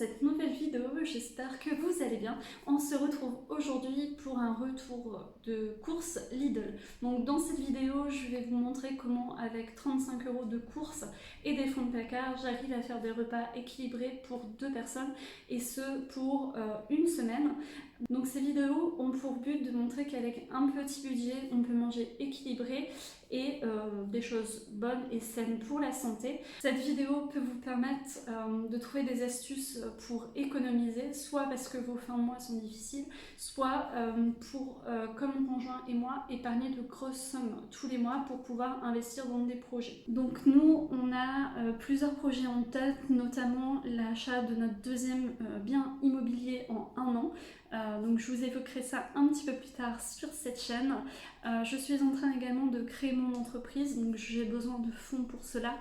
cette nouvelle vidéo, j'espère que vous allez bien. On se retrouve aujourd'hui pour un retour de course Lidl. Donc dans cette vidéo, je vais vous montrer comment avec 35 € de course et des fonds de placard, j'arrive à faire des repas équilibrés pour 2 personnes et ce pour une semaine. Donc ces vidéos ont pour but de montrer qu'avec un petit budget, on peut manger équilibré et des choses bonnes et saines pour la santé. Cette vidéo peut vous permettre de trouver des astuces pour économiser, soit parce que vos fins de mois sont difficiles, soit pour, comme mon conjoint et moi, épargner de grosses sommes tous les mois pour pouvoir investir dans des projets. Donc nous, on a plusieurs projets en tête, notamment l'achat de notre deuxième bien immobilier en 1 an. Donc je vous évoquerai ça un petit peu plus tard sur cette chaîne. Je suis en train également de créer mon entreprise, donc j'ai besoin de fonds pour cela.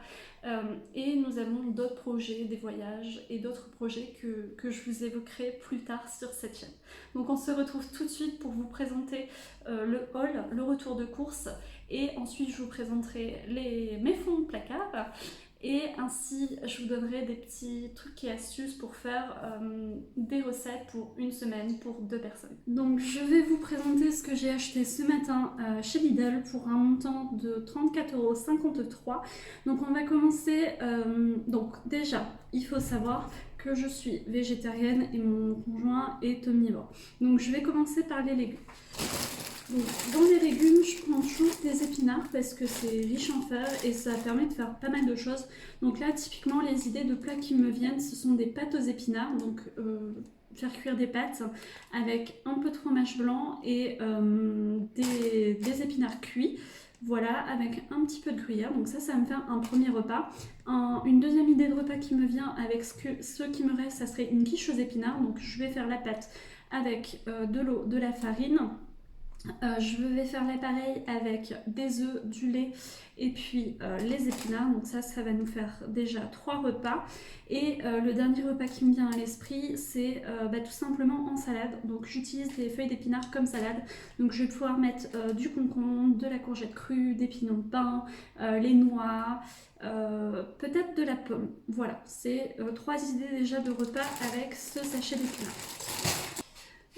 Et nous avons d'autres projets, des voyages et d'autres projets que je vous évoquerai plus tard sur cette chaîne. Donc on se retrouve tout de suite pour vous présenter le haul, le retour de course, et ensuite je vous présenterai mes fonds de placard. Et ainsi, je vous donnerai des petits trucs et astuces pour faire des recettes pour une semaine pour 2 personnes. Donc je vais vous présenter ce que j'ai acheté ce matin chez Lidl pour un montant de 34,53 €. Donc on va commencer, donc déjà, il faut savoir que je suis végétarienne et mon conjoint est omnivore. Donc je vais commencer par les légumes. Donc, dans les légumes, je prends toujours des épinards parce que c'est riche en fer et ça permet de faire pas mal de choses. Donc là, typiquement, les idées de plats qui me viennent, ce sont des pâtes aux épinards. Donc faire cuire des pâtes avec un peu de fromage blanc et des épinards cuits. Voilà, avec un petit peu de gruyère. Donc ça va me faire un premier repas. Une deuxième idée de repas qui me vient avec ce qui me reste, ça serait une quiche aux épinards. Donc je vais faire la pâte avec de l'eau, de la farine. Je vais faire pareil avec des œufs, du lait et puis les épinards. Donc ça va nous faire déjà 3 repas. Et le dernier repas qui me vient à l'esprit, c'est tout simplement en salade. Donc j'utilise des feuilles d'épinards comme salade. Donc je vais pouvoir mettre du concombre, de la courgette crue, des pignons de pain, les noix, peut-être de la pomme. Voilà, c'est 3 idées déjà de repas avec ce sachet d'épinards.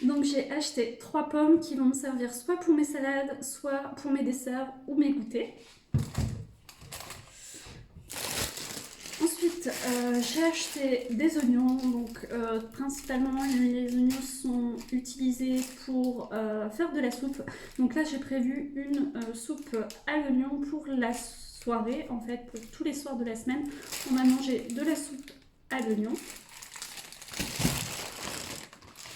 Donc j'ai acheté 3 pommes qui vont me servir soit pour mes salades, soit pour mes desserts ou mes goûters. Ensuite, j'ai acheté des oignons. Donc principalement les oignons sont utilisés pour faire de la soupe. Donc là j'ai prévu une soupe à l'oignon pour la soirée. En fait, pour tous les soirs de la semaine, on va manger de la soupe à l'oignon.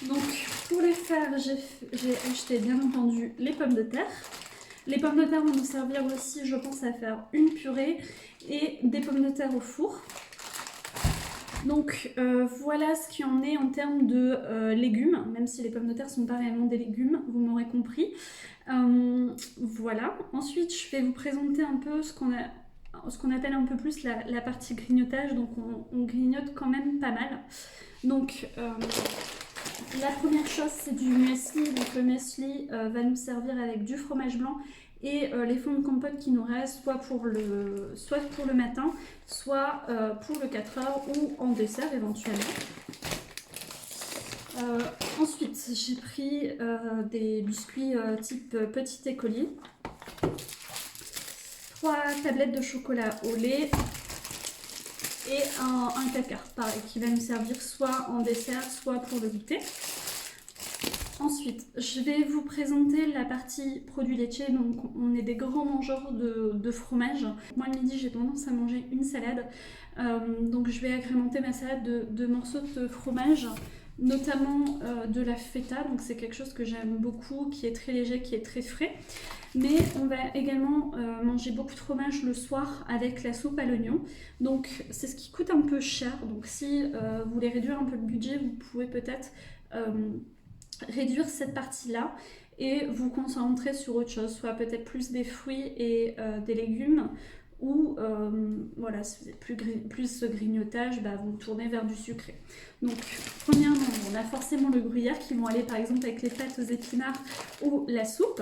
Donc pour les faire, j'ai acheté bien entendu les pommes de terre. Les pommes de terre vont nous servir aussi, je pense, à faire une purée et des pommes de terre au four. Donc voilà ce qu'il y en est en termes de légumes, même si les pommes de terre sont pas réellement des légumes, vous m'aurez compris. Voilà, ensuite je vais vous présenter un peu ce qu'on appelle un peu plus la partie grignotage. Donc on grignote quand même pas mal. Donc la première chose, c'est du muesli. Donc le muesli va nous servir avec du fromage blanc et les fonds de compote qui nous restent, soit pour le matin, soit pour le 4 heures ou en dessert éventuellement. Ensuite, j'ai pris des biscuits type petit écolier, 3 tablettes de chocolat au lait et un cacar, pareil, qui va me servir soit en dessert, soit pour le goûter. Ensuite, je vais vous présenter la partie produits laitiers. Donc, on est des grands mangeurs de fromage. Moi, le midi, j'ai tendance à manger une salade. Donc, je vais agrémenter ma salade de morceaux de fromage, notamment de la feta. Donc, c'est quelque chose que j'aime beaucoup, qui est très léger, qui est très frais. Mais on va également manger beaucoup de fromage le soir avec la soupe à l'oignon. Donc, c'est ce qui coûte un peu cher. Donc, si vous voulez réduire un peu le budget, vous pouvez peut-être réduire cette partie-là et vous concentrer sur autre chose, soit peut-être plus des fruits et des légumes, ou voilà, si vous êtes plus ce grignotage, vous tournez vers du sucré. Donc premièrement, on a forcément le gruyère qui vont aller par exemple avec les pâtes aux épinards ou la soupe.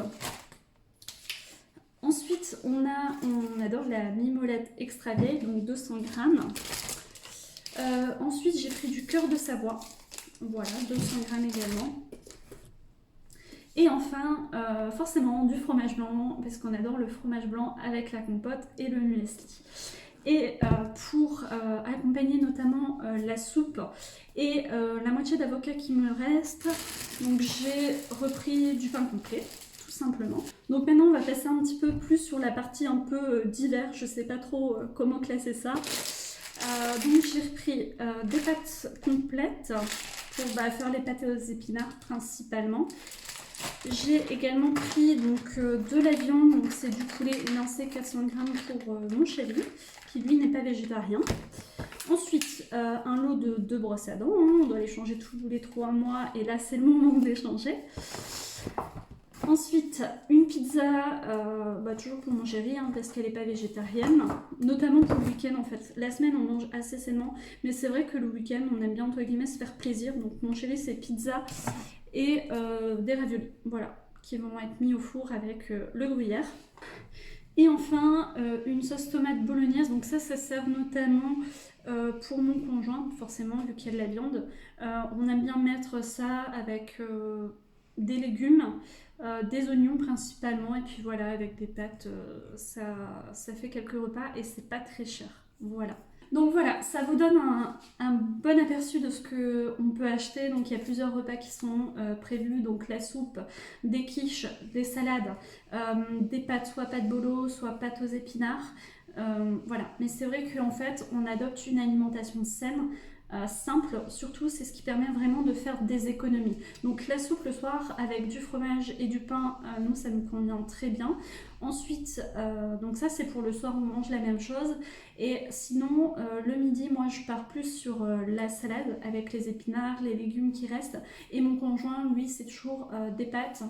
Ensuite, on adore la mimolette extra vieille, donc 200 grammes. Ensuite, j'ai pris du cœur de Savoie. Voilà, 200 grammes également. Et enfin, forcément, du fromage blanc, parce qu'on adore le fromage blanc avec la compote et le muesli. Et pour accompagner notamment la soupe et la moitié d'avocat qui me reste, donc j'ai repris du pain complet, tout simplement. Donc maintenant, on va passer un petit peu plus sur la partie un peu d'hiver, je sais pas trop comment classer ça. Donc j'ai repris des pâtes complètes pour faire les pâtes aux épinards principalement. J'ai également pris donc, de la viande, donc c'est du poulet émincé 400 grammes pour mon chéri, qui lui n'est pas végétarien. Ensuite, un lot de 2 brosses à dents, hein, on doit les changer tous les 3 mois et là c'est le moment de les changer. Ensuite, une pizza, toujours pour mon chéri, hein, parce qu'elle n'est pas végétarienne, notamment pour le week-end en fait. La semaine, on mange assez sainement, mais c'est vrai que le week-end, on aime bien, entre guillemets, se faire plaisir. Donc mon chéri, c'est pizza et des raviolis, voilà, qui vont être mis au four avec le gruyère. Et enfin, une sauce tomate bolognaise, donc ça sert notamment pour mon conjoint, forcément, vu qu'il y a de la viande. On aime bien mettre ça avec des légumes, des oignons principalement, et puis voilà, avec des pâtes, ça fait quelques repas et c'est pas très cher. Voilà. Donc voilà, ça vous donne un bon aperçu de ce qu'on peut acheter. Donc il y a plusieurs repas qui sont prévus, donc la soupe, des quiches, des salades, des pâtes, soit pâtes bolo, soit pâtes aux épinards. Voilà, mais c'est vrai qu'en fait on adopte une alimentation saine, simple, surtout c'est ce qui permet vraiment de faire des économies. Donc la soupe le soir avec du fromage et du pain, nous ça nous convient très bien. Ensuite, donc ça c'est pour le soir, on mange la même chose. Et sinon, le midi, moi je pars plus sur la salade avec les épinards, les légumes qui restent. Et mon conjoint, lui, c'est toujours des pâtes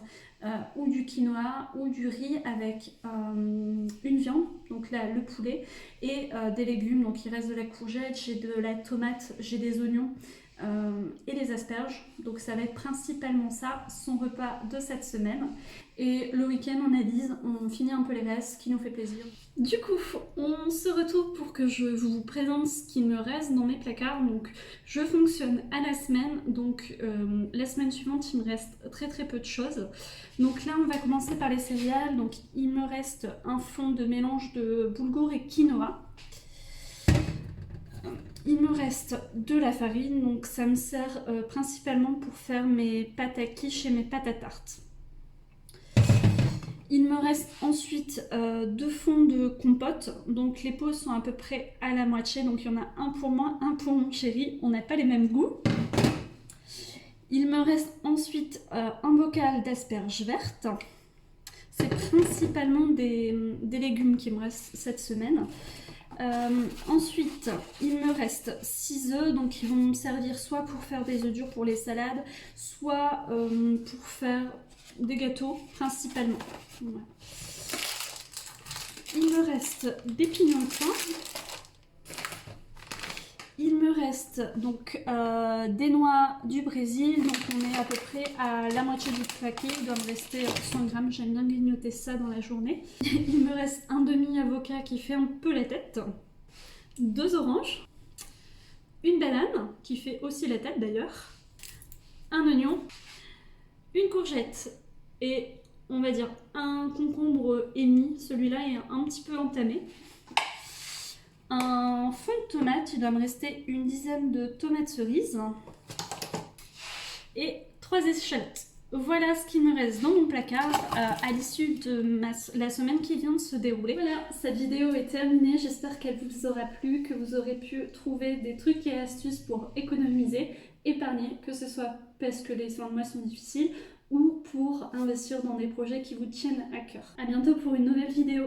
ou du quinoa ou du riz avec une viande, donc là le poulet, et des légumes. Donc il reste de la courgette, j'ai de la tomate, j'ai des oignons. Et les asperges, donc ça va être principalement ça, son repas de cette semaine. Et le week-end on avise, on finit un peu les restes, ce qui nous fait plaisir. Du coup, on se retrouve pour que je vous présente ce qui me reste dans mes placards. Donc je fonctionne à la semaine, donc la semaine suivante il me reste très peu de choses. Donc là on va commencer par les céréales, donc il me reste un fond de mélange de boulgour et quinoa. Il me reste de la farine, donc ça me sert principalement pour faire mes pâtes à quiche et mes pâtes à tarte. Il me reste ensuite 2 fonds de compote, donc les pots sont à peu près à la moitié, donc il y en a un pour moi, un pour mon chéri, on n'a pas les mêmes goûts. Il me reste ensuite un bocal d'asperges vertes. C'est principalement des légumes qui me restent cette semaine. Ensuite, il me reste 6 œufs, donc ils vont me servir soit pour faire des œufs durs pour les salades, soit pour faire des gâteaux principalement. Voilà. Il me reste des pignons de pain. Il me reste donc des noix du Brésil, donc on est à peu près à la moitié du paquet, il doit me rester 100 grammes, j'aime bien grignoter ça dans la journée. Il me reste un demi-avocat qui fait un peu la tête, 2 oranges, une banane qui fait aussi la tête d'ailleurs, un oignon, une courgette et on va dire un concombre émis, celui-là est un petit peu entamé. Un fond de tomate, il doit me rester une dizaine de tomates cerises et 3 échalotes. Voilà ce qu'il me reste dans mon placard à l'issue de la semaine qui vient de se dérouler. Voilà, cette vidéo est terminée. J'espère qu'elle vous aura plu, que vous aurez pu trouver des trucs et astuces pour économiser, épargner, que ce soit parce que les fins de mois sont difficiles ou pour investir dans des projets qui vous tiennent à cœur. A bientôt pour une nouvelle vidéo.